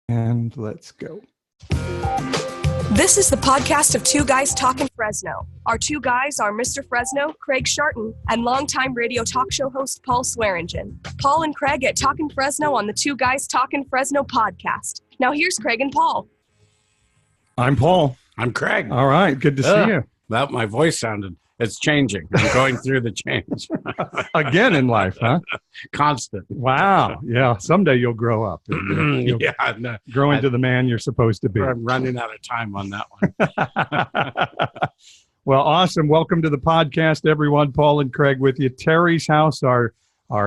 And let's go. This is the podcast of Two Guys Talkin Fresno. Our two guys are Mr. Fresno, Craig Sharton, and longtime radio talk show host Paul Swearingen. Paul and Craig at Talkin Fresno on the Two Guys Talkin Fresno podcast. Now here's Craig and Paul. I'm Paul. I'm Craig. All right, good to see you. That my voice sounded. It's changing. I'm going through the change. Again in life, huh? Constant. Wow. Yeah. Someday you'll grow up. You'll grow into the man you're supposed to be. I'm running out of time on that one. Well, awesome. Welcome to the podcast, everyone. Paul and Craig with you. Terry's House, our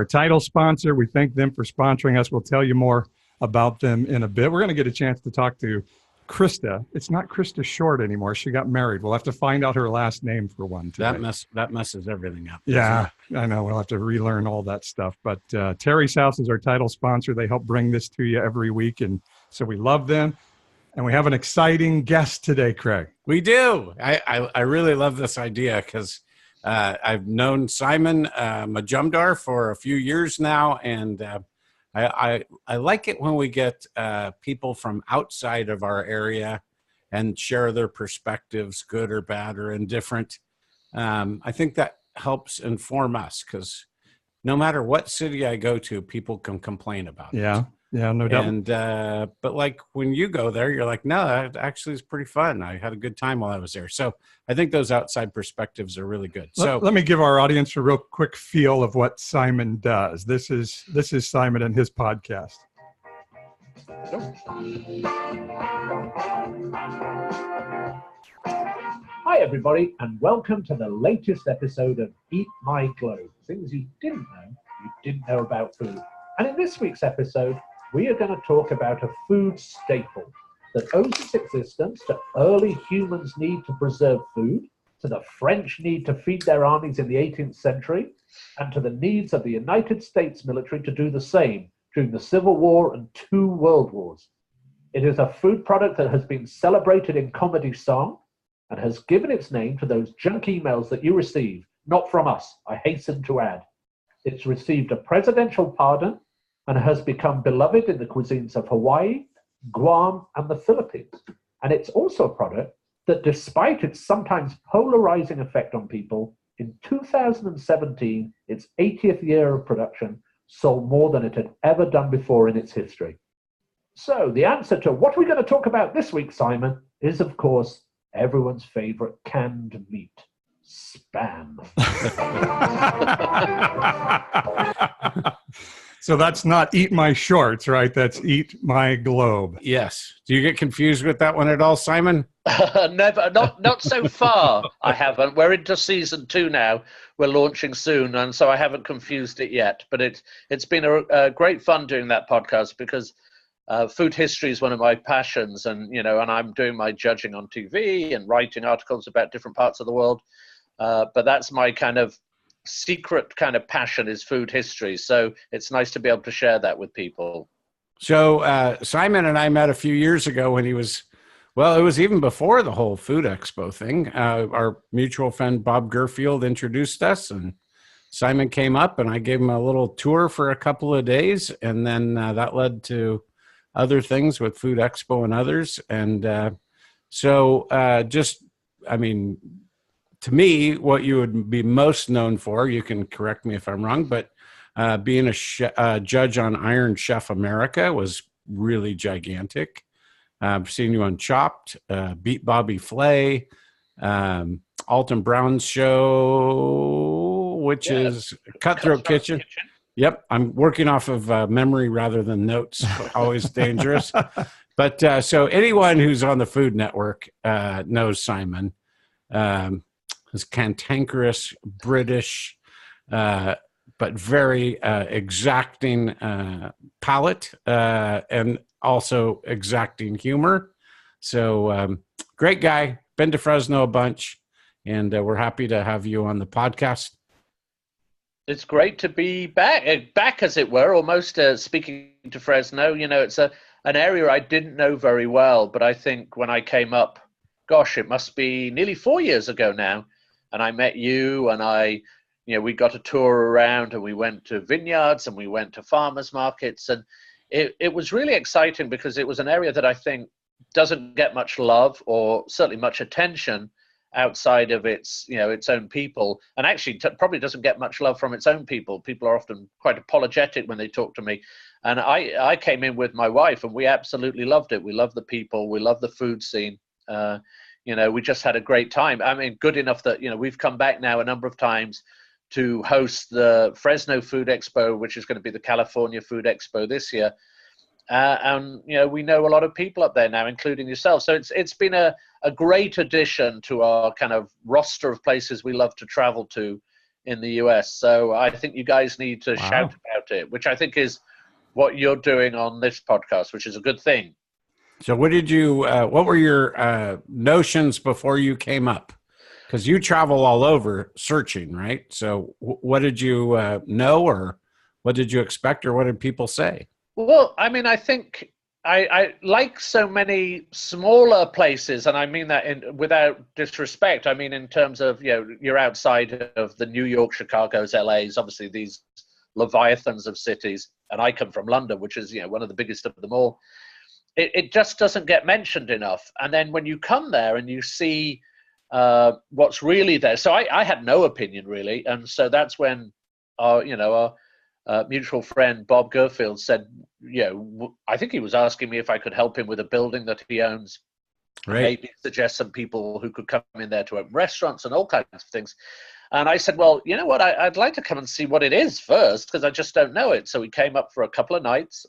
title sponsor. We thank them for sponsoring us. We'll tell you more about them in a bit. We're going to get a chance to talk to Krista. It's not Krista Short anymore. She got married. We'll have to find out her last name for one today. That messes everything up. Yeah, I know. We'll have to relearn all that stuff. But Terry's House is our title sponsor. They help bring this to you every week, and so we love them. And we have an exciting guest today, Craig. We do. I really love this idea because I've known Simon Majumdar for a few years now, and I like it when we get people from outside of our area and share their perspectives, good or bad or indifferent. I think that helps inform us because no matter what city I go to, people can complain about it. Yeah, no doubt. And but like when you go there, you're like, no, that actually is pretty fun. I had a good time while I was there. So I think those outside perspectives are really good. So let me give our audience a real quick feel of what Simon does. This is Simon and his podcast. Hi, everybody, and welcome to the latest episode of Eat My Globe. Things you didn't know about food. And in this week's episode, we are going to talk about a food staple that owes its existence to early humans' need to preserve food, to the French need to feed their armies in the 18th century, and to the needs of the United States military to do the same during the Civil War and 2 world wars. It is a food product that has been celebrated in comedy song and has given its name to those junk emails that you receive, not from us, I hasten to add. It's received a presidential pardon and has become beloved in the cuisines of Hawaii, Guam, and the Philippines. And it's also a product that, despite its sometimes polarizing effect on people, in 2017, its 80th year of production, sold more than it had ever done before in its history. So the answer to what we're going to talk about this week, Simon, is, of course, everyone's favorite canned meat. Spam. So that's not Eat My Shorts, right? That's Eat My Globe. yes. Do you get confused with that one at all, Simon? Never, not so far. I haven't. We're into season 2 now. We're launching soon, and so I haven't confused it yet. But it's been a great fun doing that podcast because food history is one of my passions, and and I'm doing my judging on TV and writing articles about different parts of the world. But that's my kind of secret kind of passion is food history. So it's nice to be able to share that with people. So Simon and I met a few years ago when it was even before the whole food expo thing. Our mutual friend Bob Gerfield introduced us, and Simon came up and I gave him a little tour for a couple of days. And then that led to other things with Food Expo and others. And to me, what you would be most known for, you can correct me if I'm wrong, but being a judge on Iron Chef America was really gigantic. I've seen you on Chopped, Beat Bobby Flay, Alton Brown's show, which is Cutthroat Kitchen. Yep, I'm working off of memory rather than notes, always dangerous. But so anyone who's on the Food Network knows Simon. His cantankerous, British, but very exacting palate and also exacting humor. So great guy, been to Fresno a bunch, and we're happy to have you on the podcast. It's great to be back as it were, almost speaking to Fresno. It's an area I didn't know very well, but I think when I came up, gosh, it must be nearly 4 years ago now. And I met you, and we got a tour around, and we went to vineyards and we went to farmers markets, and it was really exciting because it was an area that I think doesn't get much love or certainly much attention outside of its own people, and actually probably doesn't get much love from its own people. People are often quite apologetic when they talk to me, and I came in with my wife and we absolutely loved it. We love the people, we love the food scene. We just had a great time. I mean, good enough that we've come back now a number of times to host the Fresno Food Expo, which is going to be the California Food Expo this year. And we know a lot of people up there now, including yourself. So it's been a great addition to our kind of roster of places we love to travel to in the US. So I think you guys need to shout about it, which I think is what you're doing on this podcast, which is a good thing. So what were your notions before you came up? Because you travel all over searching, right? So what did you know, or what did you expect, or what did people say? Well, I mean, I think I like so many smaller places, and I mean that without disrespect. I mean, in terms of, you're outside of the New York, Chicago's, LA's, obviously these leviathans of cities, and I come from London, which is, one of the biggest of them all. It just doesn't get mentioned enough. And then when you come there and you see what's really there. So I had no opinion really. And so that's when our mutual friend Bob Gerfield said, I think he was asking me if I could help him with a building that he owns. Right. Maybe suggest some people who could come in there to open restaurants and all kinds of things. And I said, well, you know what? I'd like to come and see what it is first, because I just don't know it. So we came up for a couple of nights,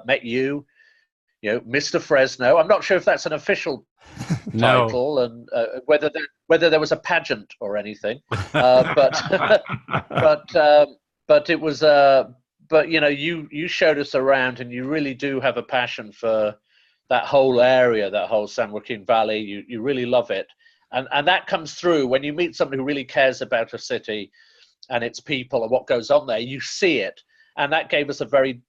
met you, Mr. Fresno. I'm not sure if that's an official title, and whether there was a pageant or anything, but it was. But you showed us around, and you really do have a passion for that whole area, that whole San Joaquin Valley. You really love it, and that comes through when you meet somebody who really cares about a city and its people and what goes on there. You see it, and that gave us a very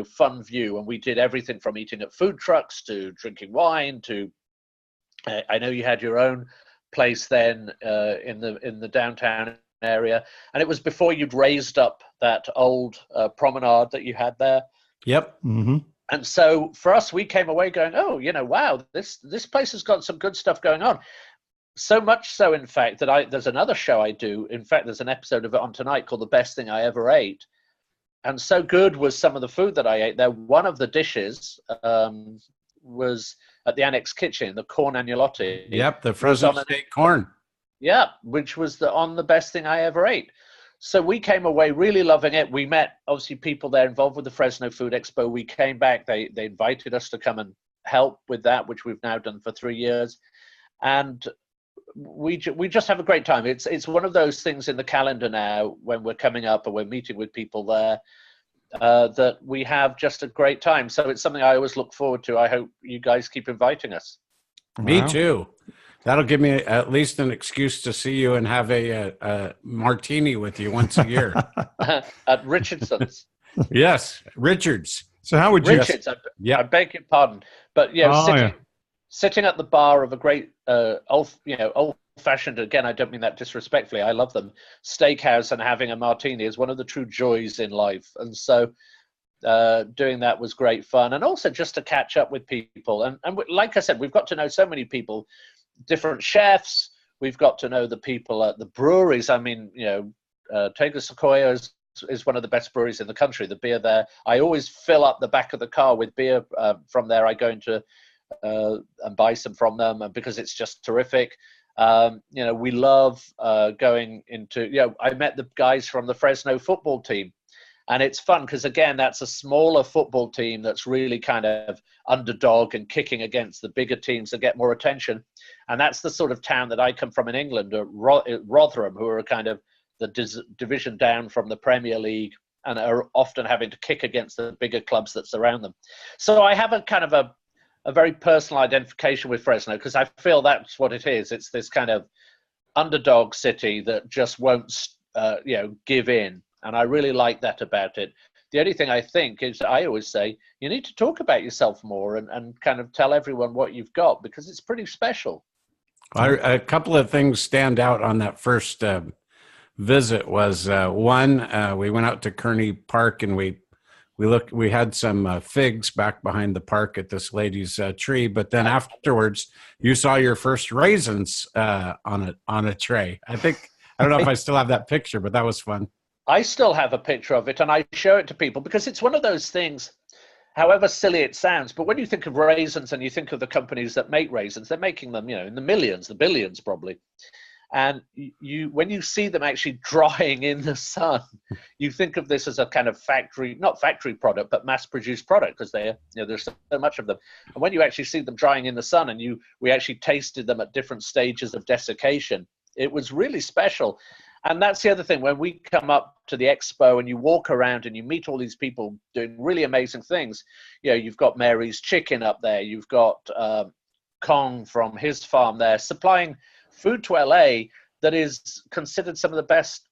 fun view. And we did everything from eating at food trucks to drinking wine to. I know you had your own place then in the downtown area, and it was before you'd raised up that old promenade that you had there. Yep. Mm-hmm. And so for us, we came away going, oh, wow, this place has got some good stuff going on. So much so, in fact, that there's another show I do. In fact, there's an episode of it on tonight called The Best Thing I Ever Ate. And so good was some of the food that I ate there. One of the dishes was at the Annex Kitchen, the corn agnolotti. Yep, the Fresno State corn. Yeah, which was on the best thing I ever ate. So we came away really loving it. We met, obviously, people there involved with the Fresno Food Expo. We came back. They invited us to come and help with that, which we've now done for 3 years. And we just have a great time. It's one of those things in the calendar now when we're coming up and we're meeting with people there that we have just a great time. So it's something I always look forward to. I hope you guys keep inviting us. Me too. That'll give me at least an excuse to see you and have a martini with you once a year. At Richardson's. Yes, Richards. So how would you... Richards, I beg your pardon. But sitting at the bar of a great old-fashioned, again, I don't mean that disrespectfully, I love them, steakhouse and having a martini is one of the true joys in life. And so doing that was great fun. And also just to catch up with people. And like I said, we've got to know so many people, different chefs. We've got to know the people at the breweries. I mean, Tego Sequoia is one of the best breweries in the country. The beer there, I always fill up the back of the car with beer from there. I go into and buy some from them because it's just terrific. We love going into, I met the guys from the Fresno football team. And it's fun because, again, that's a smaller football team that's really kind of underdog and kicking against the bigger teams that get more attention. And that's the sort of town that I come from in England, Rotherham, who are kind of the division down from the Premier League and are often having to kick against the bigger clubs that surround them. So I have a kind of a very personal identification with Fresno because I feel that's what it is. It's this kind of underdog city that just won't, give in. And I really like that about it. The only thing I think is I always say you need to talk about yourself more and kind of tell everyone what you've got because it's pretty special. A couple of things stand out on that first visit was one, we went out to Kearney Park and we We had some figs back behind the park at this lady's tree, but then afterwards you saw your first raisins on a tray. I don't know if I still have that picture, but that was fun. I still have a picture of it, and I show it to people because it's one of those things, however silly it sounds, but when you think of raisins and you think of the companies that make raisins, they're making them, in the millions, the billions probably. And when you see them actually drying in the sun, you think of this as a kind of not factory product, but mass-produced product, because there's so much of them. And when you actually see them drying in the sun, and we actually tasted them at different stages of desiccation, it was really special. And that's the other thing. When we come up to the Expo and you walk around and you meet all these people doing really amazing things, you've got Mary's Chicken up there, you've got Kong from his farm there supplying food to LA that is considered some of the best,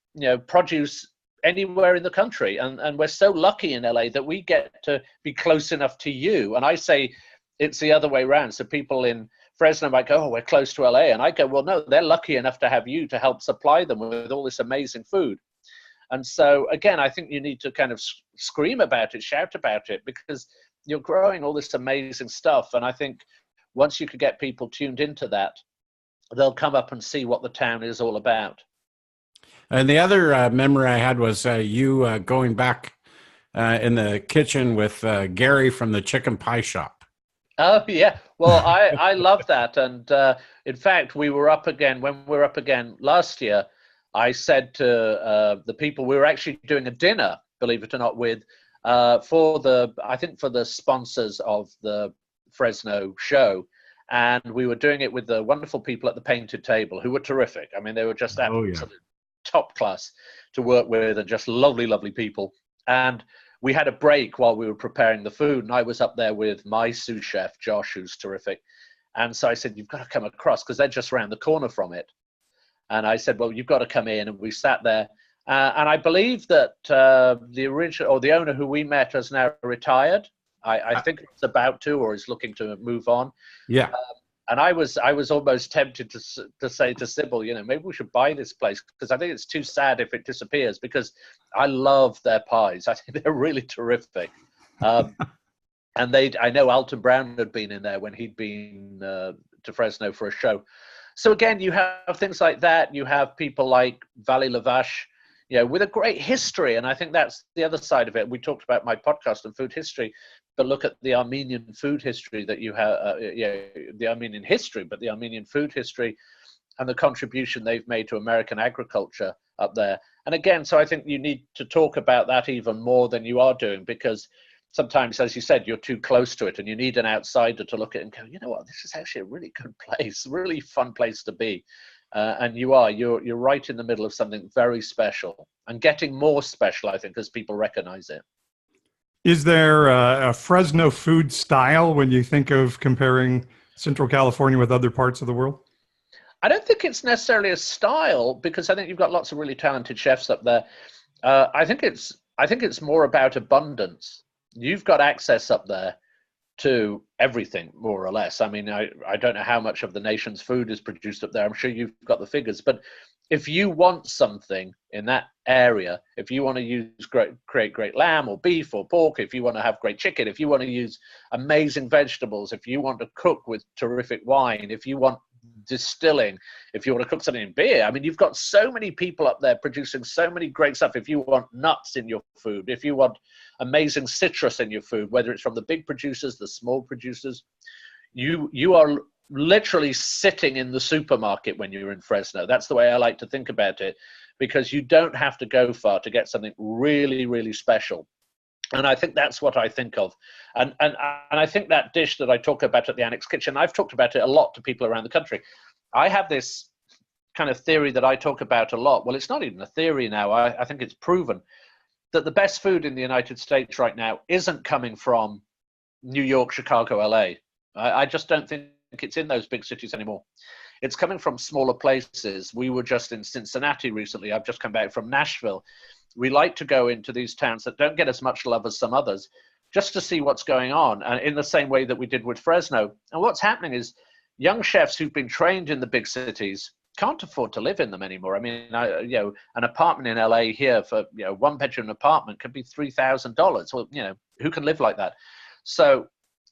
produce anywhere in the country. And we're so lucky in LA that we get to be close enough to you. And I say it's the other way around. So people in Fresno might go, oh, we're close to LA. And I go, well, no, they're lucky enough to have you to help supply them with all this amazing food. And so, again, I think you need to kind of scream about it, shout about it, because you're growing all this amazing stuff. And I think once you could get people tuned into that, they'll come up and see what the town is all about. And the other memory I had was you going back in the kitchen with Gary from the chicken pie shop. Oh, yeah. Well, I love that. And in fact, when we were up again last year, I said to the people, we were actually doing a dinner, believe it or not, with for the sponsors of the Fresno show. And we were doing it with the wonderful people at the Painted Table, who were terrific. I mean, they were just absolutely top class to work with, and just lovely, lovely people. And we had a break while we were preparing the food, and I was up there with my sous chef, Josh, who's terrific. And so I said, you've got to come across, because they're just around the corner from it. And I said, well, you've got to come in. And we sat there. And I believe that the owner who we met has now retired. I think it's about to, or is looking to move on. Yeah. And I was almost tempted to say to Sybil, maybe we should buy this place, because I think it's too sad if it disappears, because I love their pies. I think they're really terrific. And I know Alton Brown had been in there when he'd been to Fresno for a show. So again, you have things like that. You have people like Valley Lavache, with a great history. And I think that's the other side of it. We talked about my podcast on food history, but look at the Armenian food history that you have, the Armenian history, but the Armenian food history and the contribution they've made to American agriculture up there. And again, so I think you need to talk about that even more than you are doing, because sometimes, as you said, you're too close to it, and you need an outsider to look at it and go, you know what, this is actually a really good place, really fun place to be. And you're right in the middle of something very special, and getting more special, I think, as people recognize it. Is there a Fresno food style when you think of comparing Central California with other parts of the world? I don't think it's necessarily a style, because I think you've got lots of really talented chefs up there. I think it's more about abundance. You've got access up there to everything, more or less. I mean, I don't know how much of the nation's food is produced up there. I'm sure you've got the figures, but if you want something in that area, if you want to create great lamb or beef or pork, if you want to have great chicken, if you want to use amazing vegetables, if you want to cook with terrific wine, if you want distilling, if you want to cook something in beer, I mean, you've got so many people up there producing so many great stuff. If you want nuts in your food, if you want amazing citrus in your food, whether it's from the big producers, the small producers, you are literally sitting in the supermarket when you're in Fresno. That's the way I like to think about it, because you don't have to go far to get something really, really special. And I think that's what I think of. And I think that dish that I talk about at the Annex Kitchen, I've talked about it a lot to people around the country. I have this kind of theory that I talk about a lot. Well, it's not even a theory now. I think it's proven that the best food in the United States right now isn't coming from New York, Chicago, LA. I just don't think it's in those big cities anymore. It's coming from smaller places. We were just in Cincinnati recently. I've just come back from Nashville. We like to go into these towns that don't get as much love as some others, just to see what's going on, and in the same way that we did with Fresno. And what's happening is young chefs who've been trained in the big cities can't afford to live in them anymore. I mean, an apartment in LA here for, one bedroom apartment could be $3,000. Well, who can live like that? So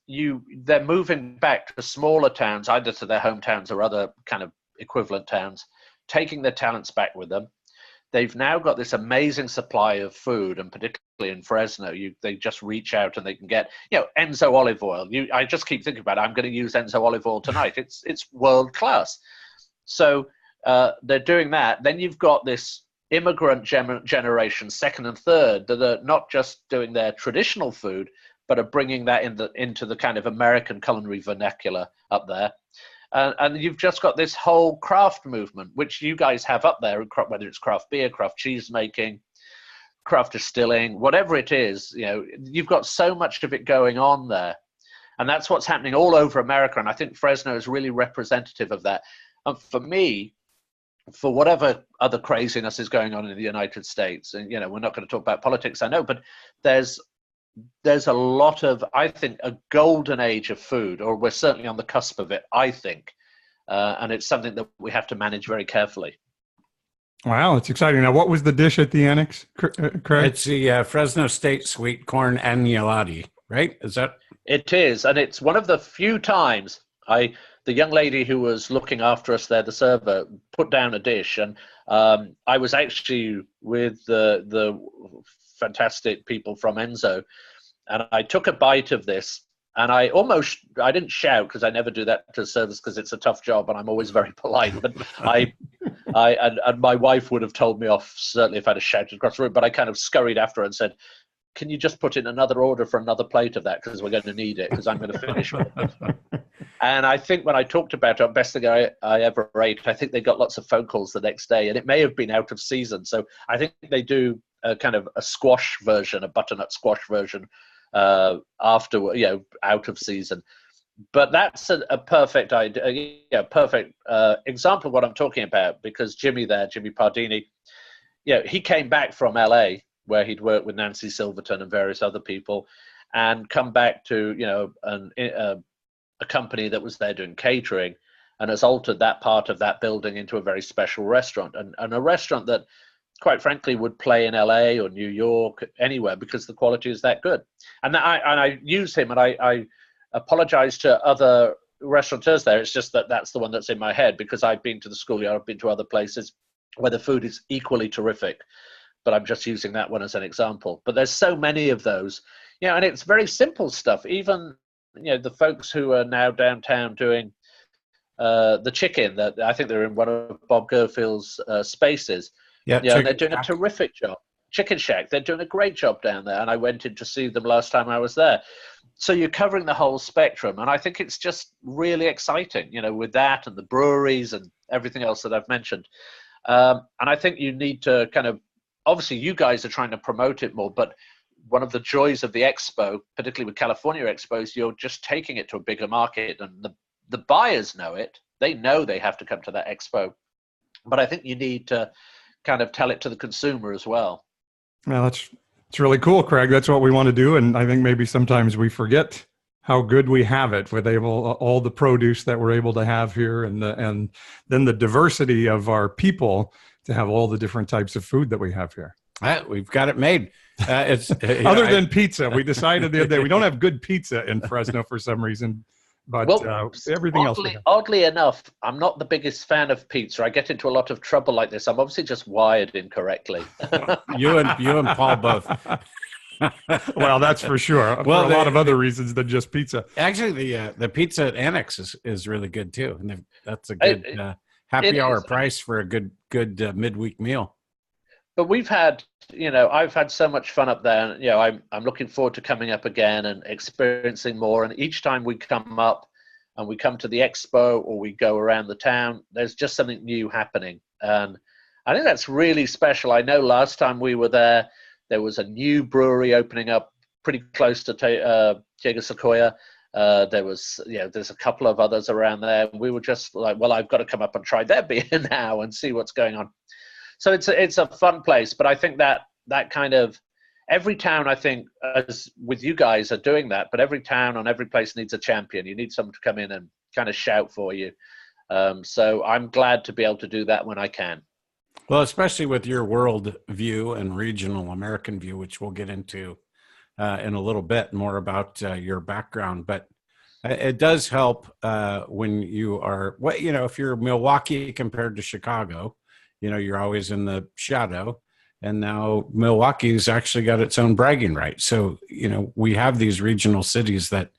they're moving back to smaller towns, either to their hometowns or other kind of equivalent towns, taking their talents back with them. They've now got this amazing supply of food, and particularly in Fresno, they just reach out and they can get, Enzo olive oil. I just keep thinking about it. I'm going to use Enzo olive oil tonight. It's world class. So they're doing that. Then you've got this immigrant generation, second and third, that are not just doing their traditional food, but are bringing that into the kind of American culinary vernacular up there. And you've just got this whole craft movement, which you guys have up there, whether it's craft beer, craft cheese making, craft distilling, whatever it is, you've got so much of it going on there. And that's what's happening all over America. And I think Fresno is really representative of that. And for me, for whatever other craziness is going on in the United States, and, we're not going to talk about politics, I know, but there's a lot of, I think, a golden age of food, or we're certainly on the cusp of it, I think. And it's something that we have to manage very carefully. Wow, it's exciting. Now, what was the dish at the annex, Craig? It's the Fresno State sweet corn agnolotti, right? Is that? It is, and it's one of the few times the young lady who was looking after us there, the server, put down a dish, and I was actually with the fantastic people from Enzo, and I took a bite of this, and I didn't shout, because I never do that to servers, because it's a tough job and I'm always very polite, but and my wife would have told me off certainly if I'd have shouted across the room, but I kind of scurried after her and said, can you just put in another order for another plate of that, because we're going to need it, because I'm going to finish with it. And I think when I talked about it, best thing I ever ate, I think they got lots of phone calls the next day, and it may have been out of season. So I think they do a kind of a squash version, a butternut squash version after, out of season. But that's a perfect idea, perfect example of what I'm talking about, because Jimmy Pardini, he came back from LA, where he'd worked with Nancy Silverton and various other people, and come back to, a company that was there doing catering, and has altered that part of that building into a very special restaurant, and a restaurant that, quite frankly, would play in LA or New York, anywhere, because the quality is that good. And I use him, and I apologize to other restaurateurs there. It's just that that's the one that's in my head, because I've been to the Schoolyard, I've been to other places where the food is equally terrific, but I'm just using that one as an example. But there's so many of those, and it's very simple stuff. Even, the folks who are now downtown doing the chicken, that I think they're in one of Bob Gerfield's spaces. Yeah, they're doing a terrific job. Chicken Shack, they're doing a great job down there, and I went in to see them last time I was there. So you're covering the whole spectrum, and I think it's just really exciting, with that and the breweries and everything else that I've mentioned. And I think you need to kind of, obviously you guys are trying to promote it more, but one of the joys of the Expo, particularly with California Expo, is you're just taking it to a bigger market, and the buyers know it. They know they have to come to that Expo, but I think you need to kind of tell it to the consumer as well. Well, it's really cool, Craig. That's what we want to do. And I think maybe sometimes we forget how good we have it with all the produce that we're able to have here, and then the diversity of our people to have all the different types of food that we have here. We've got it made. It's other than pizza. We decided the other day we don't have good pizza in Fresno for some reason. But everything else. Oddly enough, I'm not the biggest fan of pizza. I get into a lot of trouble like this. I'm obviously just wired incorrectly. you and Paul both. Well, that's for sure. Well, for a lot of other reasons than just pizza. Actually, the pizza at Annex is really good too, and that's a good happy hour price for a good midweek meal. But we've had, I've had so much fun up there. And, I'm looking forward to coming up again and experiencing more. And each time we come up and we come to the Expo or we go around the town, there's just something new happening. And I think that's really special. I know last time we were there was a new brewery opening up pretty close to Diego Sequoia. There's a couple of others around there. We were just like, well, I've got to come up and try their beer now and see what's going on. So it's a fun place, but I think that kind of every town, I think, as with you guys, are doing that. But every town and every place needs a champion. You need someone to come in and kind of shout for you. So I'm glad to be able to do that when I can. Well, especially with your world view and regional American view, which we'll get into in a little bit more about your background. But it does help when you are, if you're Milwaukee compared to Chicago, you're always in the shadow. And now Milwaukee's actually got its own bragging right. So, we have these regional cities that,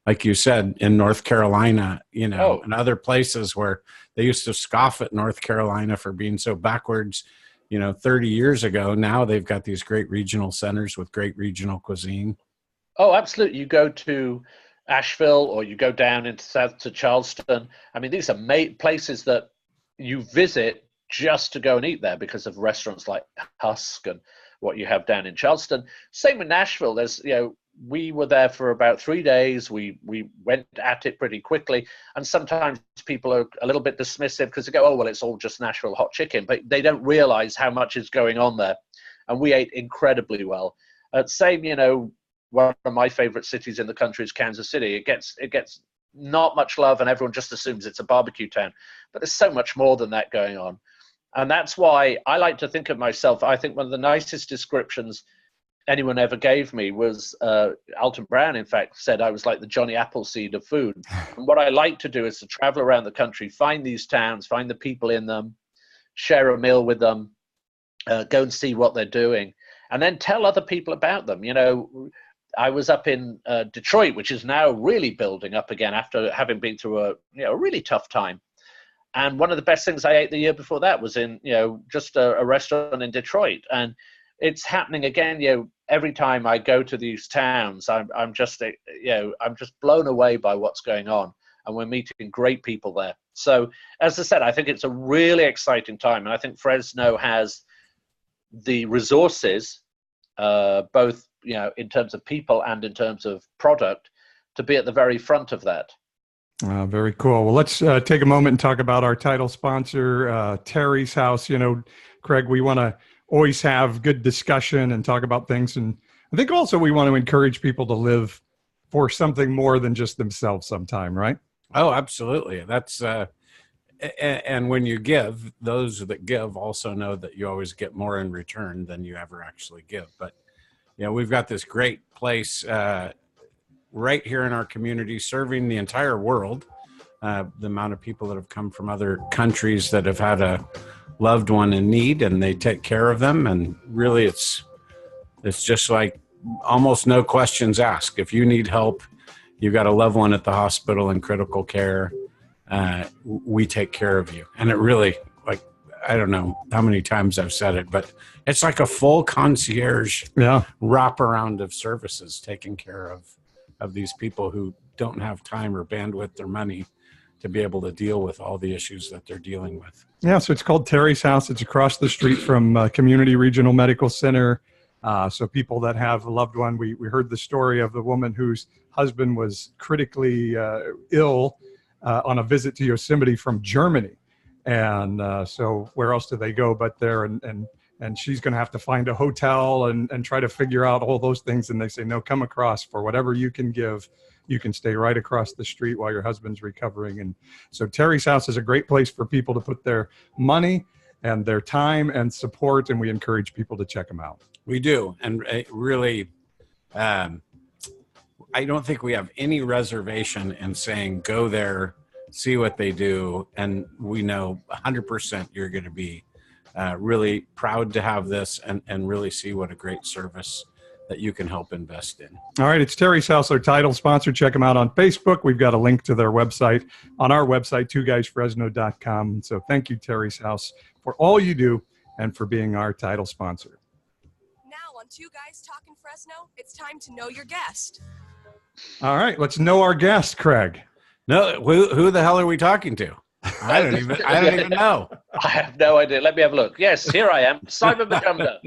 like you said, in North Carolina, and other places where they used to scoff at North Carolina for being so backwards, 30 years ago. Now they've got these great regional centers with great regional cuisine. Oh, absolutely. You go to Asheville or you go down into south to Charleston. I mean, these are places that you visit just to go and eat there because of restaurants like Husk and what you have down in Charleston. Same with Nashville. There's, we were there for about 3 days. We went at it pretty quickly. And sometimes people are a little bit dismissive because they go, oh, well, it's all just Nashville hot chicken. But they don't realize how much is going on there. And we ate incredibly well. Same, one of my favorite cities in the country is Kansas City. It gets not much love and everyone just assumes it's a barbecue town. But there's so much more than that going on. And that's why I like to think of myself. I think one of the nicest descriptions anyone ever gave me was Alton Brown, in fact, said I was like the Johnny Appleseed of food. And what I like to do is to travel around the country, find these towns, find the people in them, share a meal with them, go and see what they're doing, and then tell other people about them. I was up in Detroit, which is now really building up again after having been through a really tough time. And one of the best things I ate the year before that was in, just a restaurant in Detroit. And it's happening again, every time I go to these towns, I'm just blown away by what's going on. And we're meeting great people there. So, as I said, I think it's a really exciting time. And I think Fresno has the resources, both, in terms of people and in terms of product, to be at the very front of that. Very cool. Well, let's take a moment and talk about our title sponsor, Terry's House. Craig, we want to always have good discussion and talk about things. And I think also we want to encourage people to live for something more than just themselves sometime, right? Oh, absolutely. That's, and when you give, those that give also know that you always get more in return than you ever actually give. But, we've got this great place right here in our community, serving the entire world. The amount of people that have come from other countries that have had a loved one in need, and they take care of them. And really, it's just like almost no questions asked. If you need help, you've got a loved one at the hospital in critical care, we take care of you. And it really, I don't know how many times I've said it, but it's like a full concierge wraparound of services taking care of these people who don't have time or bandwidth or money to be able to deal with all the issues that they're dealing with. Yeah, so it's called Terry's House. It's across the street from Community Regional Medical Center. So people that have a loved one, we heard the story of the woman whose husband was critically ill on a visit to Yosemite from Germany. And so where else do they go but there? And she's going to have to find a hotel and try to figure out all those things. And they say, no, come across for whatever you can give. You can stay right across the street while your husband's recovering. And so Terry's House is a great place for people to put their money and their time and support. And we encourage people to check them out. We do. And really, I don't think we have any reservation in saying, go there, see what they do. And we know 100% you're going to be really proud to have this and really see what a great service that you can help invest in. All right. It's Terry's House, our title sponsor. Check them out on Facebook. We've got a link to their website on our website, twoguysfresno.com. So thank you, Terry's House, for all you do and for being our title sponsor. Now on Two Guys Talkin Fresno, it's time to know your guest. All right. Let's know our guest, Craig. No, who the hell are we talking to? I don't even know. I have no idea. Let me have a look. Yes, here I am, Simon Majumdar.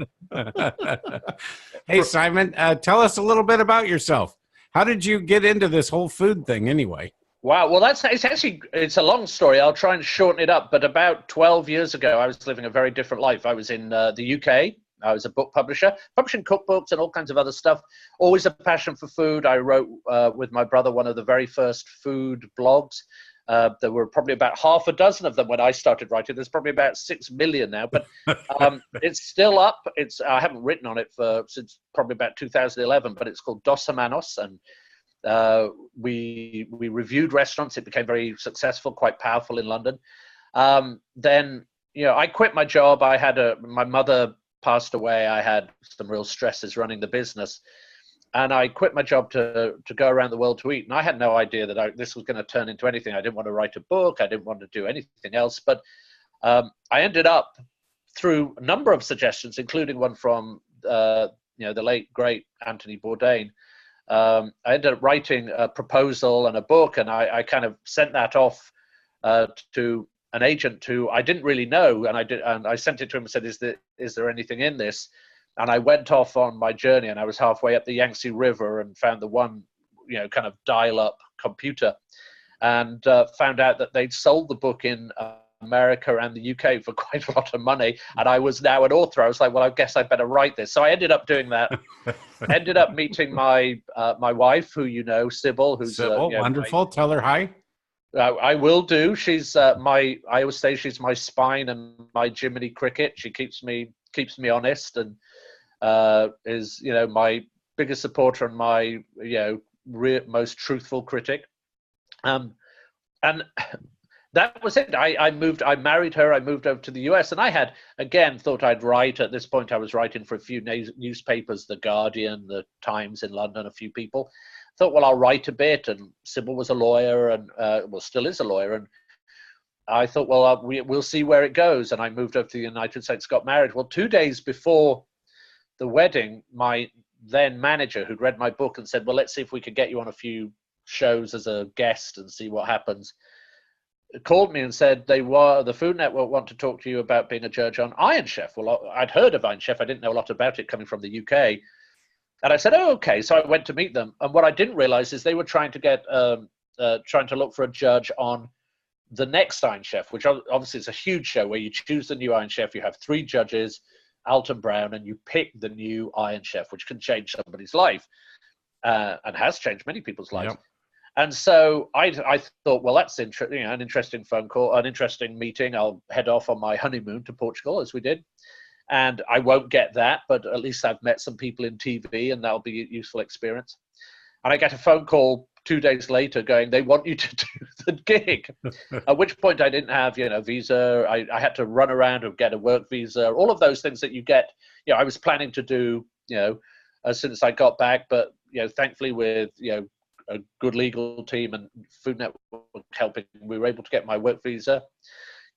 Hey, Simon, tell us a little bit about yourself. How did you get into this whole food thing anyway? Wow. Well, it's a long story. I'll try and shorten it up. But about 12 years ago, I was living a very different life. I was in the UK. I was a book publisher, publishing cookbooks and all kinds of other stuff. Always a passion for food. I wrote with my brother one of the very first food blogs. There were probably about half a dozen of them when I started writing. There's probably about 6 million now, but it's still up. I haven't written on it since probably about 2011, but it's called Dos Hermanos, and we reviewed restaurants. It became very successful, quite powerful in London. Then, I quit my job. My mother passed away. I had some real stresses running the business. And I quit my job to go around the world to eat. And I had no idea that this was going to turn into anything. I didn't want to write a book. I didn't want to do anything else. But I ended up, through a number of suggestions, including one from the late, great Anthony Bourdain, I ended up writing a proposal and a book. And I kind of sent that off to an agent who I didn't really know. And I sent it to him and said, is there anything in this? And I went off on my journey, and I was halfway up the Yangtze River and found the one, kind of dial-up computer, and found out that they'd sold the book in America and the UK for quite a lot of money. And I was now an author. I was like, well, I guess I better write this. So I ended up doing that. Ended up meeting my wife, who Sybil, who's Sybil, wonderful. Tell her hi. I will do. She's I always say she's my spine and my Jiminy Cricket. She keeps me honest, and is my biggest supporter and my most truthful critic. And that was it. I married her. I moved over to the US, and I had again thought I'd write. At this point, I was writing for a few newspapers, The Guardian, The Times in London, a few people. Thought, well, I'll write a bit. And Sybil was a lawyer, and still is a lawyer, and I thought, well, we'll see where it goes. And I moved over to the United States, got married. Well, 2 days before the wedding, my then manager, who'd read my book and said, well, let's see if we could get you on a few shows as a guest and see what happens, called me and said the Food Network want to talk to you about being a judge on Iron Chef. Well, I'd heard of Iron Chef. I didn't know a lot about it coming from the UK. And I said, oh, okay. So I went to meet them. And what I didn't realize is they were trying to look for a judge on the next Iron Chef, which obviously is a huge show where you choose the new Iron Chef. You have 3 judges, Alton Brown, and you pick the new Iron Chef, which can change somebody's life and has changed many people's lives. Yep. And so I thought, well, that's interesting, an interesting phone call, an interesting meeting. I'll head off on my honeymoon to Portugal, as we did. And I won't get that, but at least I've met some people in TV, and that'll be a useful experience. And I get a phone call 2 days later going, they want you to do the gig. At which point I didn't have, visa. I had to run around and get a work visa, all of those things that you get. I was planning to do, as soon as I got back, but, thankfully with, a good legal team and Food Network helping, we were able to get my work visa.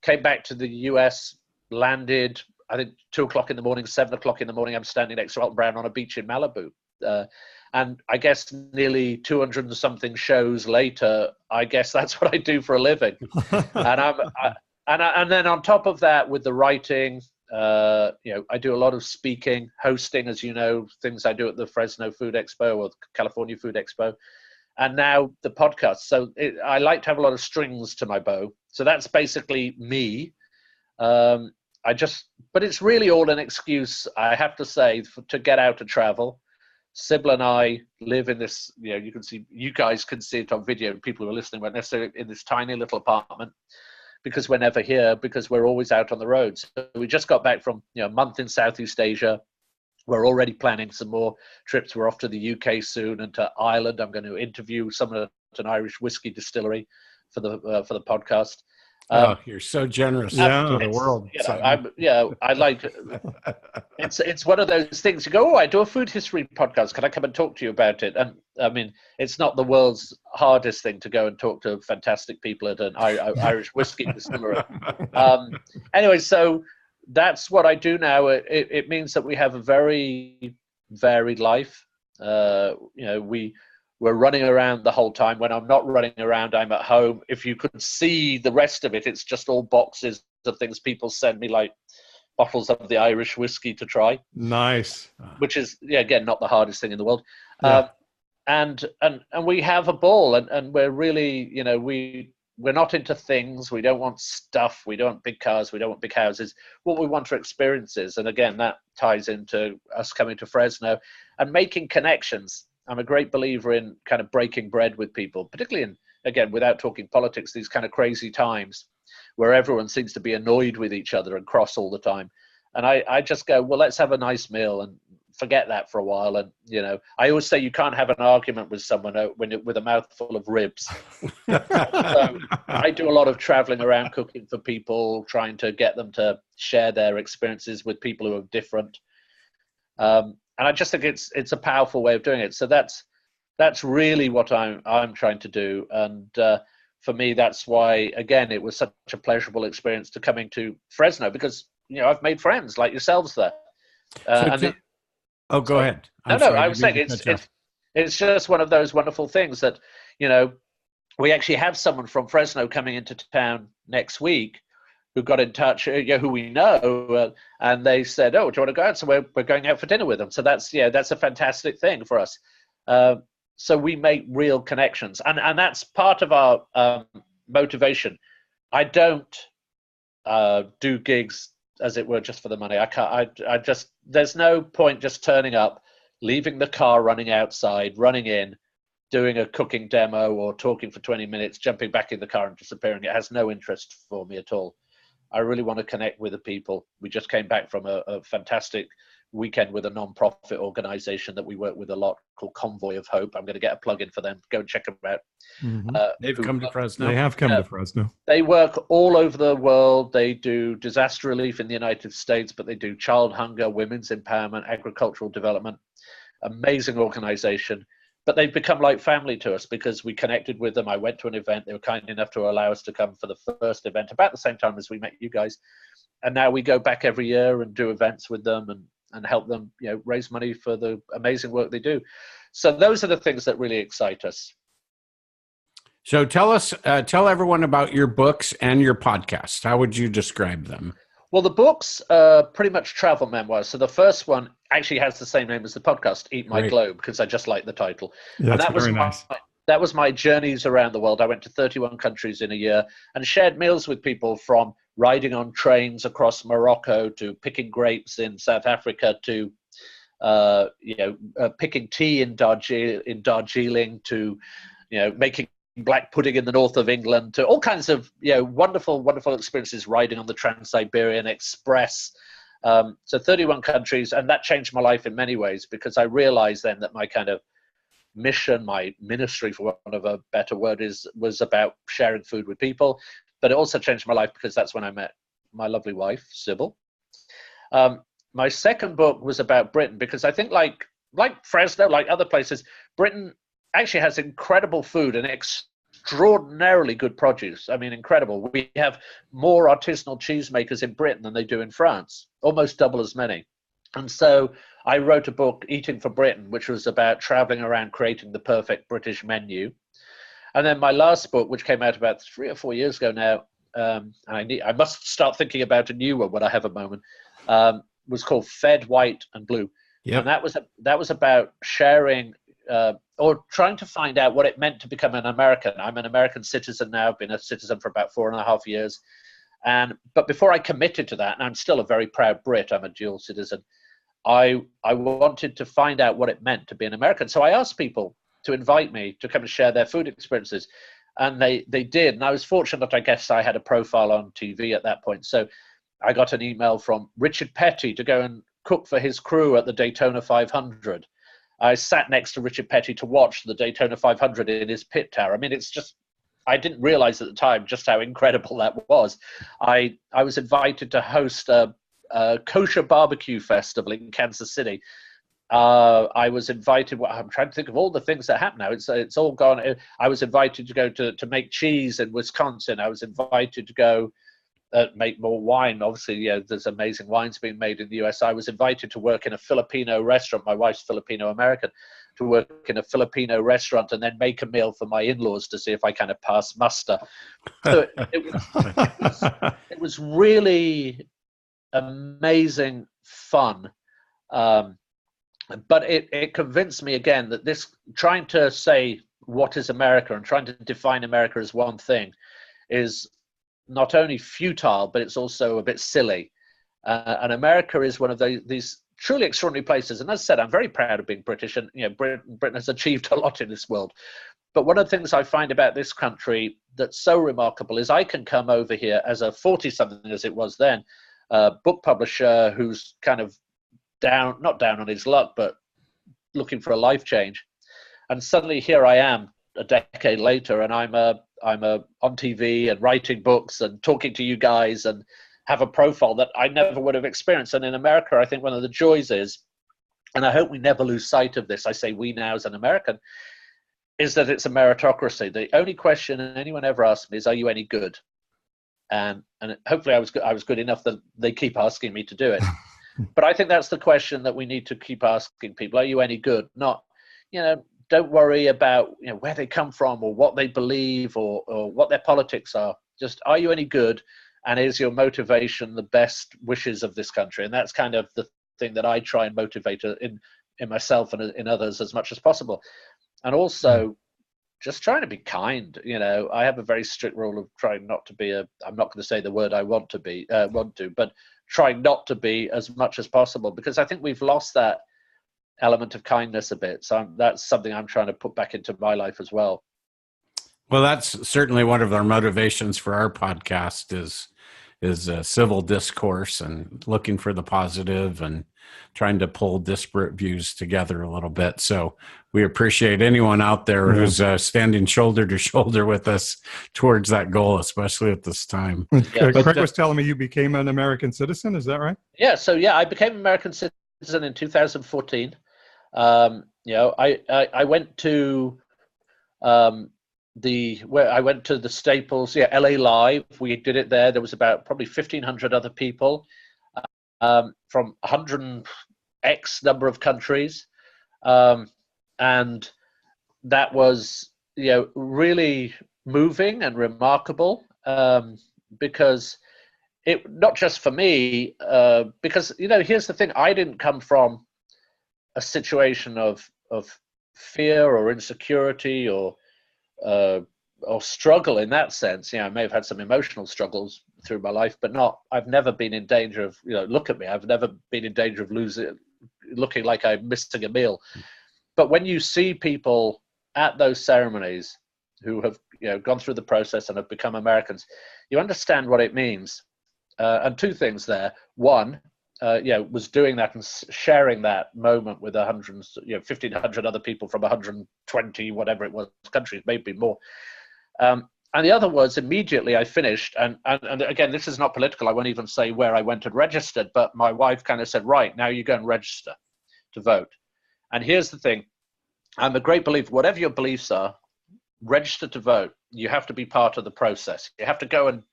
Came back to the US, landed, I think 2 o'clock in the morning, 7 o'clock in the morning, I'm standing next to Alton Brown on a beach in Malibu. And I guess nearly 200 and something shows later, I guess that's what I do for a living. And then on top of that, with the writing, I do a lot of speaking, hosting, as you know, things I do at the Fresno Food Expo or California Food Expo, and now the podcast. So I like to have a lot of strings to my bow. So that's basically me. But it's really all an excuse, I have to say, to get out and travel. Sybil and I live in this, you guys can see it on video, people who are listening won't necessarily, in this tiny little apartment, because we're never here, because we're always out on the road. So we just got back from a month in Southeast Asia. We're already planning some more trips. We're off to the UK soon and to Ireland. I'm going to interview someone at an Irish whiskey distillery for the podcast. You're so generous to the world. I like it. It's one of those things. You go, I do a food history podcast. Can I come and talk to you about it? And I mean, it's not the world's hardest thing to go and talk to fantastic people at an Irish whiskey distillery. Anyway, so that's what I do now. It means that we have a very varied life. We're running around the whole time. When I'm not running around, I'm at home. If you could see the rest of it, it's just all boxes of things people send me, like bottles of the Irish whiskey to try. Nice. Which is, again, not the hardest thing in the world. Yeah. And we have a ball, and we're really, we're not into things. We don't want stuff. We don't want big cars. We don't want big houses. What we want are experiences. And again, that ties into us coming to Fresno and making connections. I'm a great believer in kind of breaking bread with people, particularly in again, without talking politics, these kind of crazy times where everyone seems to be annoyed with each other and cross all the time. And I just go, well, let's have a nice meal and forget that for a while. And, I always say you can't have an argument with someone with a mouthful of ribs. So I do a lot of traveling around cooking for people, trying to get them to share their experiences with people who are different. And I just think it's a powerful way of doing it. So that's really what I'm trying to do. And for me, that's why, again, it was such a pleasurable experience to coming to Fresno, because I've made friends like yourselves there. Go ahead. I was saying it's just one of those wonderful things that, we actually have someone from Fresno coming into town next week who got in touch, who we know, and they said, "Oh, do you want to go out?" So we're going out for dinner with them. So that's a fantastic thing for us. So we make real connections, and that's part of our motivation. I don't do gigs, as it were, just for the money. I can't. I just, there's no point just turning up, leaving the car running outside, running in, doing a cooking demo or talking for 20 minutes, jumping back in the car and disappearing. It has no interest for me at all. I really want to connect with the people. We just came back from a fantastic weekend with a non-profit organization that we work with a lot called Convoy of Hope. I'm going to get a plug in for them. Go and check them out. Mm-hmm. They've come to Fresno. They have come to Fresno. They work all over the world. They do disaster relief in the United States, but they do child hunger, women's empowerment, agricultural development. Amazing organization. But they've become like family to us because we connected with them. I went to an event. They were kind enough to allow us to come for the first event about the same time as we met you guys. And now we go back every year and do events with them and help them, raise money for the amazing work they do. So those are the things that really excite us. So tell everyone about your books and your podcast. How would you describe them? Well, the books are pretty much travel memoirs. So the first one actually has the same name as the podcast, Eat My Globe, because I just like the title. Yeah, and that was very nice. That was my journeys around the world. I went to 31 countries in a year and shared meals with people, from riding on trains across Morocco to picking grapes in South Africa to picking tea in Darjeeling to making black pudding in the north of England, to all kinds of wonderful experiences riding on the Trans-Siberian Express. So 31 countries, and that changed my life in many ways, because I realized then that my kind of mission, my ministry, for want of a better word, was about sharing food with people. But it also changed my life because that's when I met my lovely wife, Sybil. My second book was about Britain, because I think like Fresno, like other places, Britain actually has incredible food and extraordinarily good produce. I mean, incredible. We have more artisanal cheesemakers in Britain than they do in France, almost double as many. And so I wrote a book, Eating for Britain, which was about traveling around creating the perfect British menu. And then my last book, which came out about 3 or 4 years ago now, I must start thinking about a new one when I have a moment, was called Fed, White and Blue. Yep. And that was about sharing or trying to find out what it meant to become an American. I'm an American citizen now. I've been a citizen for about 4.5 years. But before I committed to that, and I'm still a very proud Brit, I'm a dual citizen, I wanted to find out what it meant to be an American. So I asked people to invite me to come and share their food experiences. And they did. And I was fortunate, I guess I had a profile on TV at that point. So I got an email from Richard Petty to go and cook for his crew at the Daytona 500. I sat next to Richard Petty to watch the Daytona 500 in his pit tower. I mean, it's just, I didn't realize at the time just how incredible that was. I was invited to host a kosher barbecue festival in Kansas City. I was invited, I'm trying to think of all the things that happen now. It's all gone. I was invited to go to make cheese in Wisconsin. I was invited to go make more wine. Obviously, there's amazing wines being made in the US. I was invited to work in a Filipino restaurant. My wife's Filipino-American, to work in a Filipino restaurant and then make a meal for my in-laws to see if I kind of pass muster. So it was really amazing fun. But it convinced me again that this, trying to say what is America and trying to define America as one thing, is not only futile, but it's also a bit silly. And America is one of these truly extraordinary places. And as I said, I'm very proud of being British, and Britain has achieved a lot in this world. But one of the things I find about this country that's so remarkable is I can come over here as a 40-something, as it was then, book publisher who's kind of not down on his luck, but looking for a life change. And suddenly here I am a decade later, and I'm on TV and writing books and talking to you guys and have a profile that I never would have experienced. And in America, I think one of the joys is, and I hope we never lose sight of this, I say we now as an American, is that it's a meritocracy. The only question anyone ever asks me is, are you any good? And hopefully I was good enough that they keep asking me to do it. But I think that's the question that we need to keep asking people. Are you any good? Not, don't worry about where they come from or what they believe or what their politics are. Just, are you any good? And is your motivation the best wishes of this country? And that's kind of the thing that I try and motivate in myself and in others as much as possible. And also just trying to be kind. I have a very strict rule of trying not to be I'm not going to say the word I want to, but trying not to be as much as possible, because I think we've lost that element of kindness a bit. So that's something I'm trying to put back into my life as well. Well, that's certainly one of our motivations for our podcast is civil discourse and looking for the positive and trying to pull disparate views together a little bit. So we appreciate anyone out there who's standing shoulder to shoulder with us towards that goal, especially at this time. Yeah. Craig was telling me you became an American citizen. Is that right? Yeah. So I became an American citizen in 2014. I went to I went to the Staples, LA Live. We did it there. There was about probably 1,500 other people from 100x number of countries, and that was really moving and remarkable, because it not just for me, because here's the thing: I didn't come from a situation of fear or insecurity or struggle in that sense. I may have had some emotional struggles through my life, but I've never been in danger of, look at me, I've never been in danger of looking like I'm missing a meal. But when you see people at those ceremonies who have, gone through the process and have become Americans, you understand what it means. And two things there. One, was doing that and sharing that moment with 1,500 other people from 120, whatever it was, countries, maybe more. And the other was immediately I finished, and again, this is not political. I won't even say where I went and registered, but my wife kind of said, right, now you go and register to vote. And here's the thing. I'm a great believer, whatever your beliefs are, register to vote. You have to be part of the process. You have to go and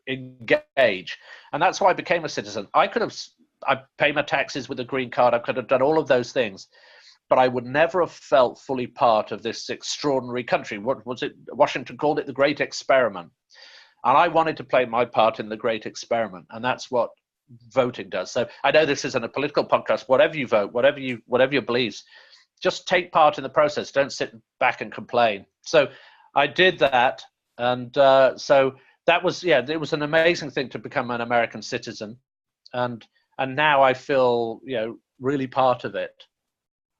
engage. And that's why I became a citizen. I pay my taxes with a green card. I could have done all of those things, but I would never have felt fully part of this extraordinary country. What was it? Washington called it the Great Experiment. And I wanted to play my part in the Great Experiment. And that's what voting does. So I know this isn't a political podcast. Whatever you vote, whatever your beliefs, just take part in the process. Don't sit back and complain. So I did that. And so that was, it was an amazing thing to become an American citizen. And now I feel, really part of it.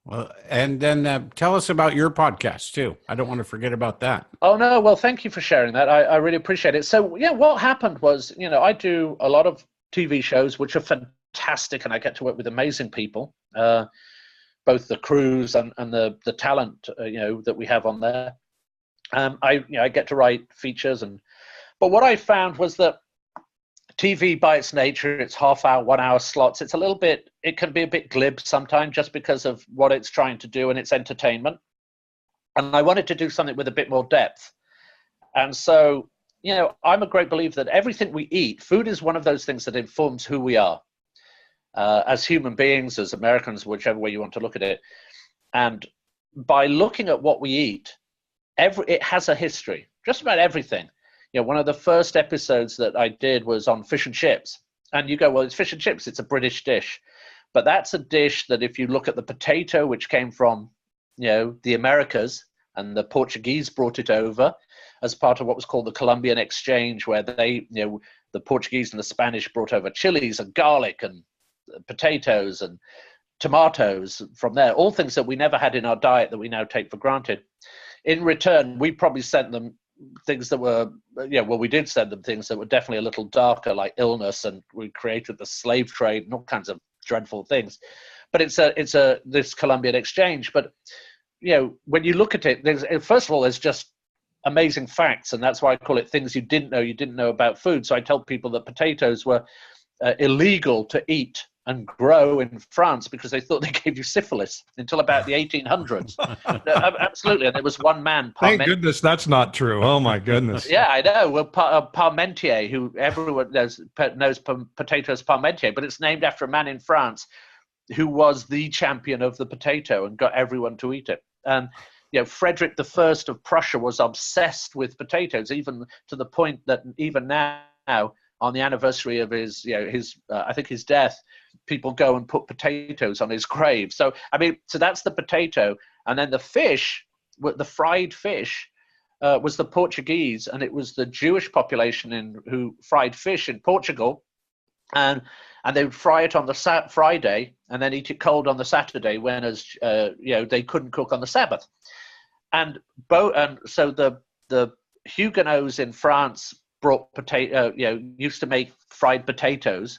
Well, and then tell us about your podcast too. I don't want to forget about that. Oh no, well, thank you for sharing that. I really appreciate it. So what happened was, I do a lot of TV shows, which are fantastic, and I get to work with amazing people, both the crews and the talent, that we have on there. I get to write features, but what I found was that TV by its nature, it's half-hour, 1 hour slots. It can be a bit glib sometimes just because of what it's trying to do and its entertainment. And I wanted to do something with a bit more depth. And so, I'm a great believer that everything we eat, food is one of those things that informs who we are as human beings, as Americans, whichever way you want to look at it. And by looking at what we eat, it has a history, just about everything. One of the first episodes that I did was on fish and chips. And you go, well, it's fish and chips. It's a British dish. But that's a dish that if you look at the potato, which came from, the Americas, and the Portuguese brought it over as part of what was called the Columbian Exchange, where they, the Portuguese and the Spanish brought over chilies and garlic and potatoes and tomatoes from there, all things that we never had in our diet that we now take for granted. In return, we probably sent them things that were, we did send them things that were definitely a little darker, like illness, and we created the slave trade and all kinds of dreadful things. But it's this Columbian exchange. But when you look at it, first of all, there's just amazing facts, and that's why I call it things you didn't know about food. So I tell people that potatoes were illegal to eat and grow in France because they thought they gave you syphilis until about the 1800s. Absolutely. And there was one man. Thank goodness that's not true. Oh, my goodness. Yeah, I know. Well, Parmentier, who everyone knows potatoes Parmentier, but it's named after a man in France who was the champion of the potato and got everyone to eat it. And Frederick I of Prussia was obsessed with potatoes, even to the point that even now, on the anniversary of his I think his death, people go and put potatoes on his grave. So that's the potato. And then the fish, the fried fish, was the Portuguese, and it was the Jewish population who fried fish in Portugal, and they would fry it on the Friday and then eat it cold on the Saturday, when they couldn't cook on the Sabbath. And so the Huguenots in France brought used to make fried potatoes,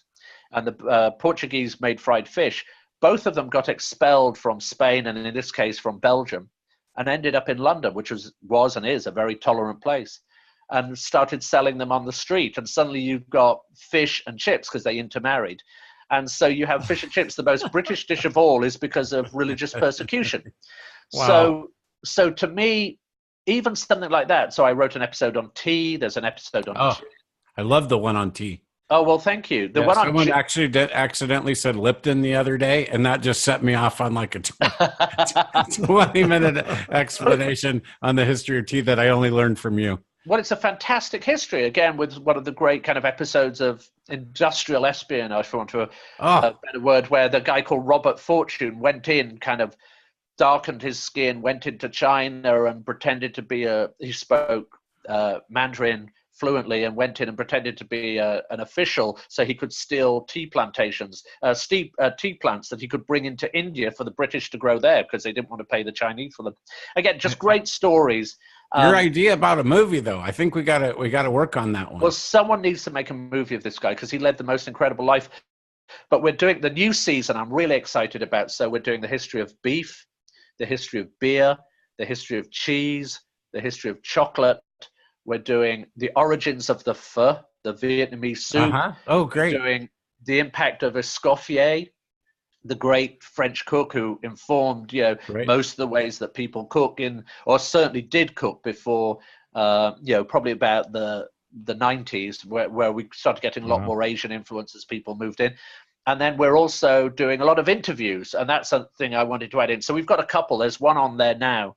and the Portuguese made fried fish. Both of them got expelled from Spain, and in this case from Belgium, and ended up in London, which was and is a very tolerant place, and started selling them on the street. And suddenly you've got fish and chips because they intermarried. And so you have fish and chips. The most British dish of all is because of religious persecution. Wow. So to me, even something like that. So I wrote an episode on tea. There's an episode on tea. I love the one on tea. Oh, well, thank you. Someone actually accidentally said Lipton the other day, and that just set me off on like a 20-minute explanation on the history of tea that I only learned from you. Well, it's a fantastic history, again, with one of the great kind of episodes of industrial espionage, for want of a better word, where the guy called Robert Fortune went in, kind of darkened his skin, went into China and pretended to be he spoke Mandarin fluently, and went in and pretended to be an official so he could steal tea plantations, tea plants that he could bring into India for the British to grow there because they didn't want to pay the Chinese for them. Again, just great stories. Your idea about a movie, though, I think we got to work on that one. Well, someone needs to make a movie of this guy because he led the most incredible life. But we're doing the new season I'm really excited about. So we're doing the history of beef, the history of beer, the history of cheese, the history of chocolate. We're doing the origins of the pho, the Vietnamese soup. Oh, great. We're doing the impact of Escoffier, the great French cook who informed most of the ways that people cook or certainly did cook before probably about the 90s, where we started getting a lot more Asian influence as people moved in. And then we're also doing a lot of interviews, and that's something I wanted to add in. So we've got a couple. There's one on there now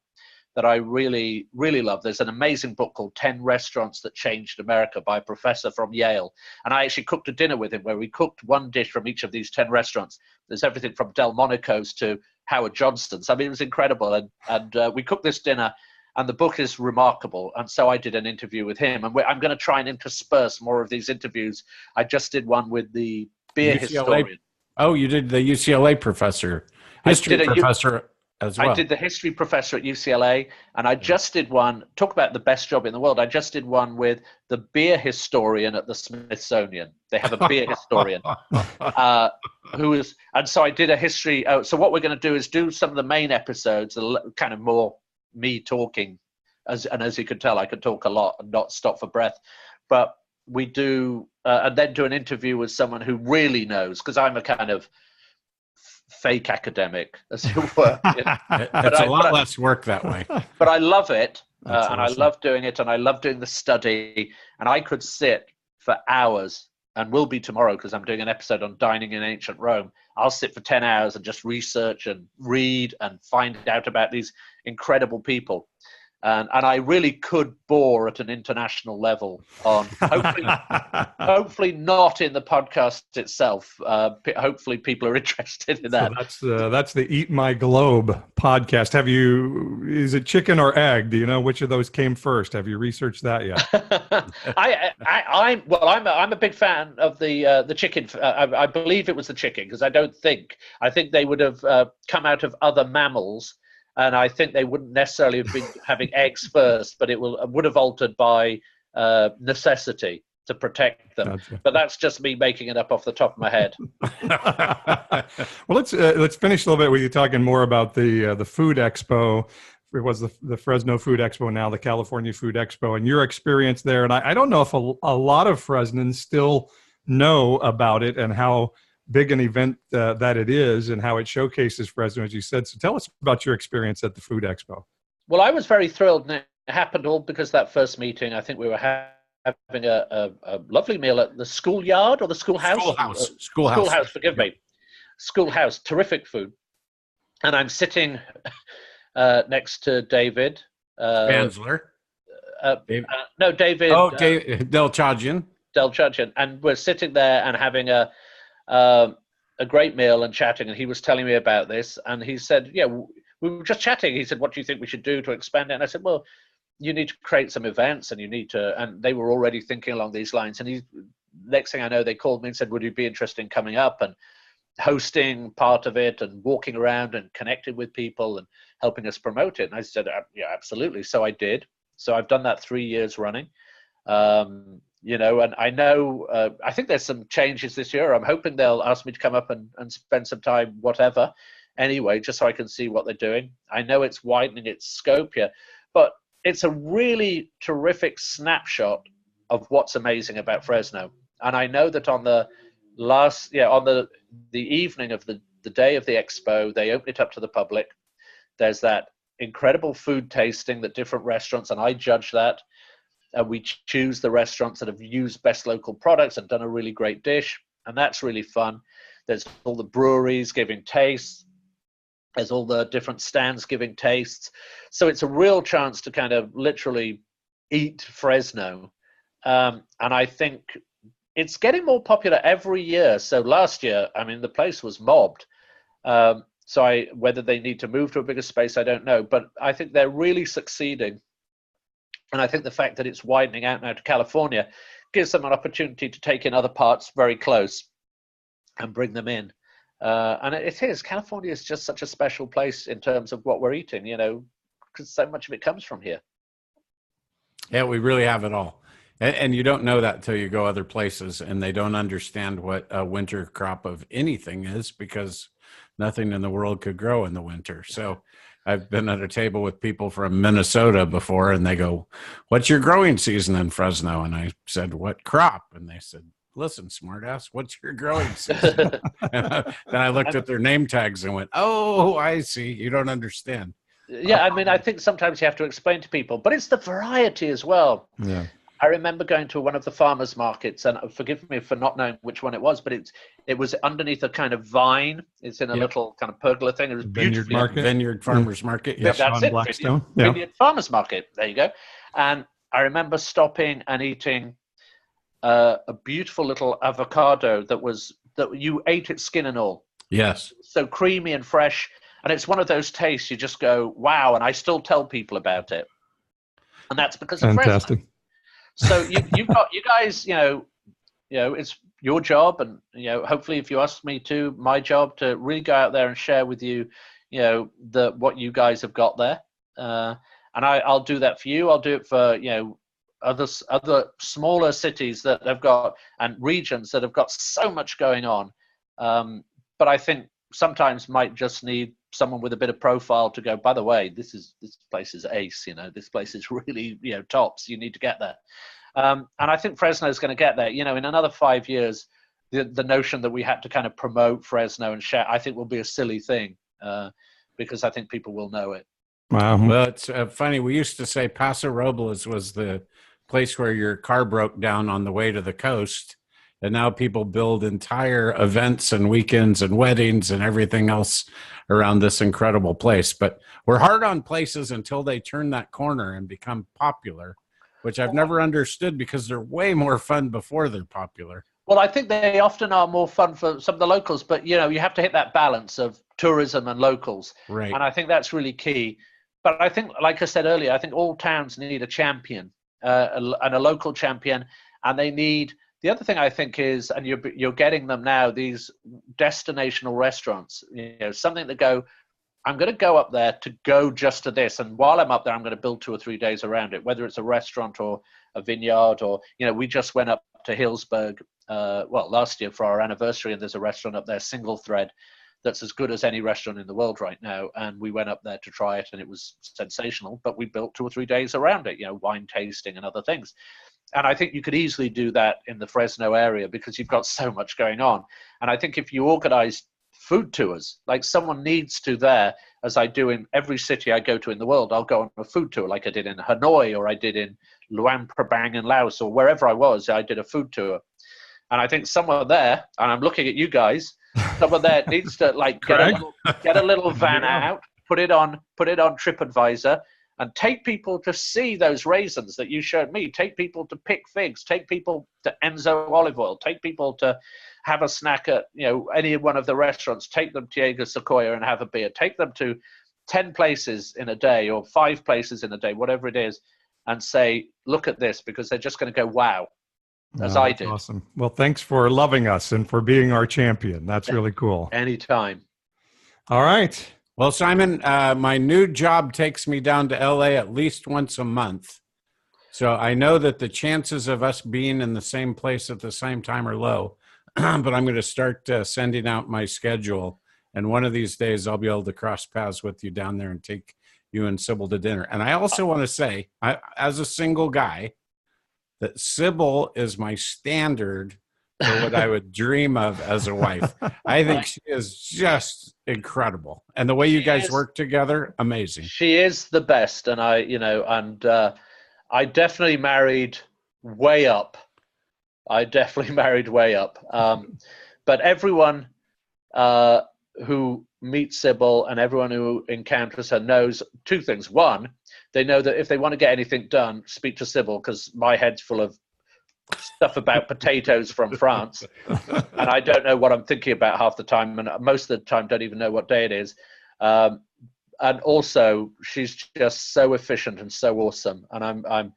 that I really, really love. There's an amazing book called 10 Restaurants That Changed America by a professor from Yale. And I actually cooked a dinner with him where we cooked one dish from each of these 10 restaurants. There's everything from Delmonico's to Howard Johnston's. I mean, it was incredible. And we cooked this dinner, and the book is remarkable. And so I did an interview with him. And I'm going to try and intersperse more of these interviews. I just did one with the beer historian. Oh, you did the UCLA professor, history professor. As well. I did the history professor at UCLA, and I just did one, talk about the best job in the world. I just did one with the beer historian at the Smithsonian. They have a beer historian and so I did a history. So what we're going to do is do some of the main episodes, kind of more me talking, as you can tell, I could talk a lot and not stop for breath. But we do, and then do an interview with someone who really knows, because I'm a kind of fake academic, as it were. It's a lot less work that way. But I love it, and awesome. I love doing it, and I love doing the study, and I could sit for hours, and will be tomorrow because I'm doing an episode on dining in ancient Rome. I'll sit for 10 hours and just research and read and find out about these incredible people. And I really could bore at an international level on hopefully not in the podcast itself. Hopefully people are interested in that. So that's the Eat My Globe podcast. Is it chicken or egg? Do you know which of those came first? Have you researched that yet? I'm a big fan of the chicken. I believe it was the chicken, because I think they would have come out of other mammals. And I think they wouldn't necessarily have been having eggs first, but it would have altered by necessity to protect them. Gotcha. But that's just me making it up off the top of my head. Well, let's finish a little bit with you talking more about the Food Expo. It was the Fresno Food Expo, now the California Food Expo, and your experience there. And I don't know if a lot of Fresnans still know about it and how big an event that it is and how it showcases Fresno, as you said. So tell us about your experience at the Food Expo. Well, I was very thrilled, and it happened all because that first meeting, I think we were having a lovely meal at the Schoolyard or the Schoolhouse? Schoolhouse, forgive me. Schoolhouse, terrific food. And I'm sitting next to David. Banzler. No, David. Oh, Delchadjian. Delchadjian. And we're sitting there and having a great meal and chatting, and he was telling me about this, and he said, yeah, we were just chatting. He said, what do you think we should do to expand it? And I said, well, you need to create some events, and and they were already thinking along these lines. And next thing I know, they called me and said, would you be interested in coming up and hosting part of it and walking around and connecting with people and helping us promote it? And I said, yeah, absolutely. So I did. So I've done that 3 years running. And I know, I think there's some changes this year. I'm hoping they'll ask me to come up and spend some time, whatever, anyway, just so I can see what they're doing. I know it's widening its scope here, but it's a really terrific snapshot of what's amazing about Fresno. And I know that on the evening of the day of the expo, they open it up to the public. There's that incredible food tasting that different restaurants, and I judge that. We choose the restaurants that have used best local products and done a really great dish, and that's really fun. There's all the breweries giving tastes. There's all the different stands giving tastes. So it's a real chance to kind of literally eat Fresno. And I think it's getting more popular every year. So last year, I mean, the place was mobbed. Whether they need to move to a bigger space, I don't know. But I think they're really succeeding. And I think the fact that it's widening out now to California gives them an opportunity to take in other parts very close and bring them in. And it is. California is just such a special place in terms of what we're eating, because so much of it comes from here. Yeah, we really have it all. And you don't know that until you go other places, and they don't understand what a winter crop of anything is, because nothing in the world could grow in the winter. So I've been at a table with people from Minnesota before, and they go, what's your growing season in Fresno? And I said, what crop? And they said, listen, smartass, what's your growing season? Then I looked at their name tags and went, oh, I see. You don't understand. Yeah, I mean, I think sometimes you have to explain to people, but it's the variety as well. Yeah. I remember going to one of the farmers markets, and forgive me for not knowing which one it was, but it was underneath a kind of vine. It's in a little kind of pergola thing. It was beautiful. Vineyard Farmers Market. Yes, that's it. Blackstone. Vineyard Farmers Market. There you go. And I remember stopping and eating a beautiful little avocado that you ate its skin and all. Yes. So creamy and fresh. And it's one of those tastes you just go, wow. And I still tell people about it. And that's because of fantastic. Fresno. So you guys, it's your job, and hopefully, if you ask me to, my job to really go out there and share with you, what you guys have got there, and I'll do that for you. I'll do it for other smaller cities that have got, and regions that have got so much going on, but I think sometimes might just need someone with a bit of profile to go, by the way, this place is ace, this place is really, tops, you need to get there. And I think Fresno is going to get there. In another 5 years, the notion that we had to kind of promote Fresno and share, I think will be a silly thing, because I think people will know it. Wow. Well, it's funny. We used to say Paso Robles was the place where your car broke down on the way to the coast, And now people build entire events and weekends and weddings and everything else around this incredible place. But we're hard on places until they turn that corner and become popular, which I've never understood because they're way more fun before they're popular. Well, I think they often are more fun for some of the locals, but you have to hit that balance of tourism and locals. Right. And I think that's really key. But I think, like I said earlier, I think all towns need a champion and a local champion, and they need. The other thing I think is, and you're getting them now, these destinational restaurants, something to go, I'm going to go up there to go just to this. And while I'm up there, I'm going to build 2 or 3 days around it, whether it's a restaurant or a vineyard or, we just went up to Hillsburg, last year for our anniversary, and there's a restaurant up there, Single Thread, that's as good as any restaurant in the world right now. And we went up there to try it and it was sensational, but we built 2 or 3 days around it, wine tasting and other things. And I think you could easily do that in the Fresno area because you've got so much going on. And I think if you organize food tours, like someone needs to there, as I do in every city I go to in the world, I'll go on a food tour like I did in Hanoi or I did in Luang Prabang in Laos or wherever I was, I did a food tour. And I think someone there, and I'm looking at you guys, someone there needs to get a little van out, put it on TripAdvisor, and take people to see those raisins that you showed me. Take people to pick figs. Take people to Enzo olive oil. Take people to have a snack at any one of the restaurants. Take them to Diego Sequoia and have a beer. Take them to 10 places in a day or 5 places in a day, whatever it is, and say, look at this, because they're just going to go, wow, as I did. Awesome. Well, thanks for loving us and for being our champion. That's really cool. Anytime. All right. Well, Simon, my new job takes me down to LA at least once a month. So I know that the chances of us being in the same place at the same time are low, but I'm going to start sending out my schedule. And one of these days I'll be able to cross paths with you down there and take you and Sybil to dinner. And I also want to say, as a single guy, that Sybil is my standard for what I would dream of as a wife. I think she is just incredible. And the way you guys work together, amazing. She is the best. And I definitely married way up. But everyone who meets Sybil and everyone who encounters her knows 2 things. One, they know that if they want to get anything done, speak to Sybil, because my head's full of stuff about potatoes from France, and I don't know what I'm thinking about half the time, and most of the time don't even know what day it is. And also, she's just so efficient and so awesome. And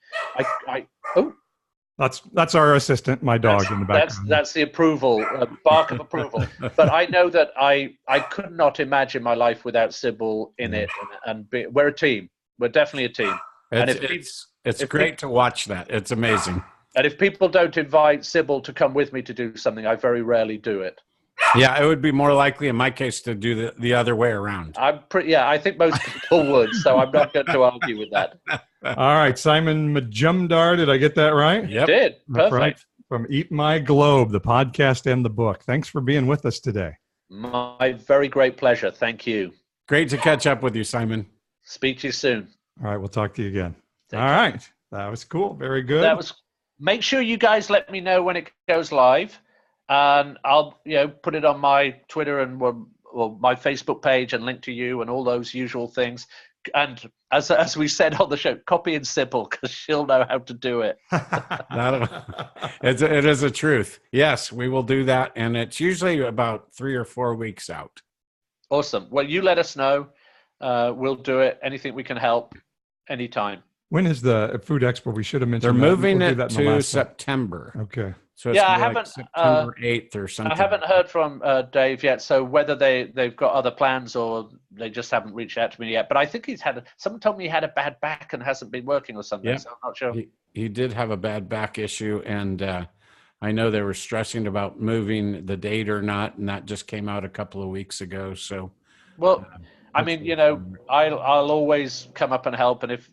that's our assistant, my dog in the background. That's the approval, bark of approval. But I know that I could not imagine my life without Sybil in it. And we're a team. We're definitely a team. It's great to watch that. It's amazing. And if people don't invite Sybil to come with me to do something, I very rarely do it. Yeah, it would be more likely in my case to do the other way around. I think most people would, so I'm not going to argue with that. All right, Simon Majumdar, did I get that right? You did. Perfect. Right. From Eat My Globe, the podcast and the book. Thanks for being with us today. My very great pleasure. Thank you. Great to catch up with you, Simon. Speak to you soon. All right, we'll talk to you again. All right, that was cool. Very good. Make sure you guys let me know when it goes live, and I'll put it on my Twitter and my Facebook page and link to you and all those usual things. And as we said on the show, copy and Sybil, because she'll know how to do it. It is a truth. Yes, we will do that, and it's usually about 3 or 4 weeks out. Awesome. Well, you let us know. We'll do it. Anything we can help, anytime. When is the Food Expo? We should have mentioned. They're moving it to September. Okay. So it's I like haven't September 8th or something. I haven't heard from Dave yet. So whether they've got other plans or they just haven't reached out to me yet. But I think someone told me he had a bad back and hasn't been working or something. Yeah. So I'm not sure. He did have a bad back issue, and I know they were stressing about moving the date or not, and that just came out a couple of weeks ago. So, well, I mean, I'll always come up and help, and if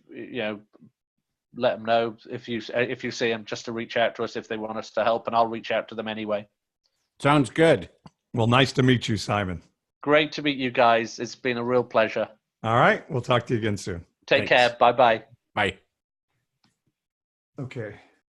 let them know if you see them, just to reach out to us if they want us to help, and I'll reach out to them anyway. Sounds good. Well, nice to meet you, Simon. Great to meet you guys. It's been a real pleasure. All right, we'll talk to you again soon. Take care. Bye-bye. Bye. Okay.